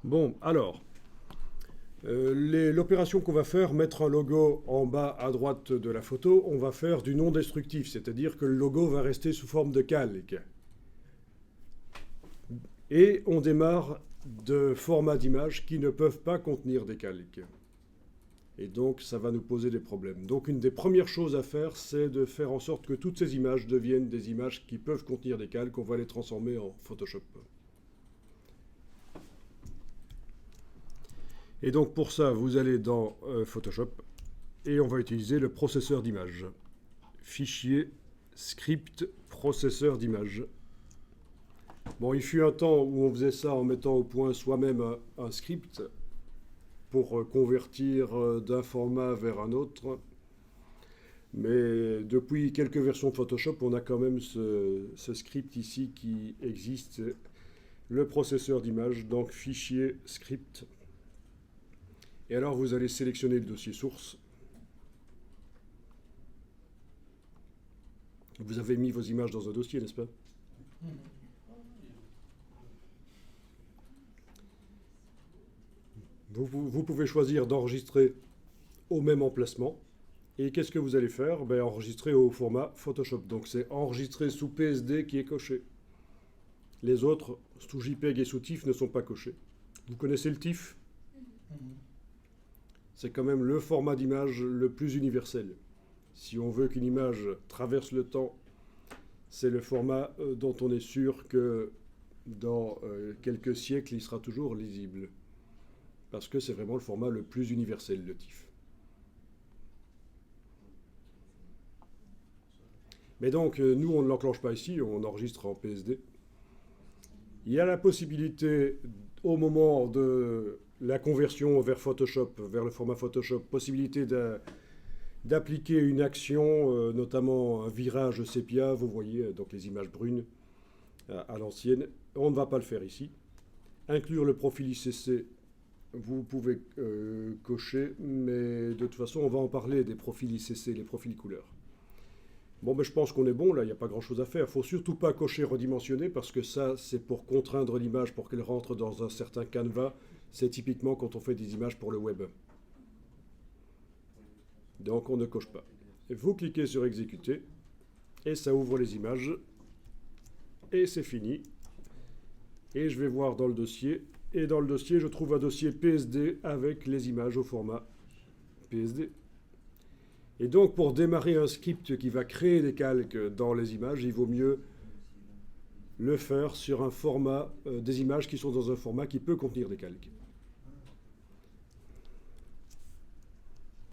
Bon, alors, l'opération qu'on va faire, mettre un logo en bas à droite de la photo, on va faire du non destructif, c'est-à-dire que le logo va rester sous forme de calque. Et on démarre de formats d'images qui ne peuvent pas contenir des calques. Et donc, ça va nous poser des problèmes. Donc, une des premières choses à faire, c'est de faire en sorte que toutes ces images deviennent des images qui peuvent contenir des calques. On va les transformer en Photoshop. Et donc, pour ça, vous allez dans Photoshop et on va utiliser le processeur d'images. Fichier, script, processeur d'images. Bon, il fut un temps où on faisait ça en mettant au point soi-même un script pour convertir d'un format vers un autre. Mais depuis quelques versions de Photoshop, on a quand même ce script ici qui existe, le processeur d'images, donc fichier, script. Et alors vous allez sélectionner le dossier source. Vous avez mis vos images dans un dossier, n'est-ce pas? Vous pouvez choisir d'enregistrer au même emplacement. Et qu'est-ce que vous allez faire? Ben, enregistrer au format Photoshop. Donc c'est enregistrer sous PSD qui est coché. Les autres, sous JPEG et sous TIFF, ne sont pas cochés. Vous connaissez le TIFF? C'est quand même le format d'image le plus universel. Si on veut qu'une image traverse le temps, c'est le format dont on est sûr que dans quelques siècles, il sera toujours lisible. Parce que c'est vraiment le format le plus universel, le TIFF. Mais donc, nous, on ne l'enclenche pas ici, on enregistre en PSD. Il y a la possibilité, au moment de la conversion vers Photoshop, vers le format Photoshop, possibilité d'appliquer une action, notamment un virage sépia, vous voyez, donc les images brunes à l'ancienne. On ne va pas le faire ici. Inclure le profil ICC, vous pouvez cocher, mais de toute façon, on va en parler des profils ICC, les profils couleurs. Bon, ben, je pense qu'on est bon, là, il n'y a pas grand-chose à faire. Il ne faut surtout pas cocher redimensionner, parce que ça, c'est pour contraindre l'image, pour qu'elle rentre dans un certain canevas. C'est typiquement quand on fait des images pour le web. Donc, on ne coche pas. Et vous cliquez sur exécuter, et ça ouvre les images, et c'est fini. Et je vais voir dans le dossier, et dans le dossier, je trouve un dossier PSD avec les images au format PSD. Et donc, pour démarrer un script qui va créer des calques dans les images, il vaut mieux le faire sur un format, des images qui sont dans un format qui peut contenir des calques.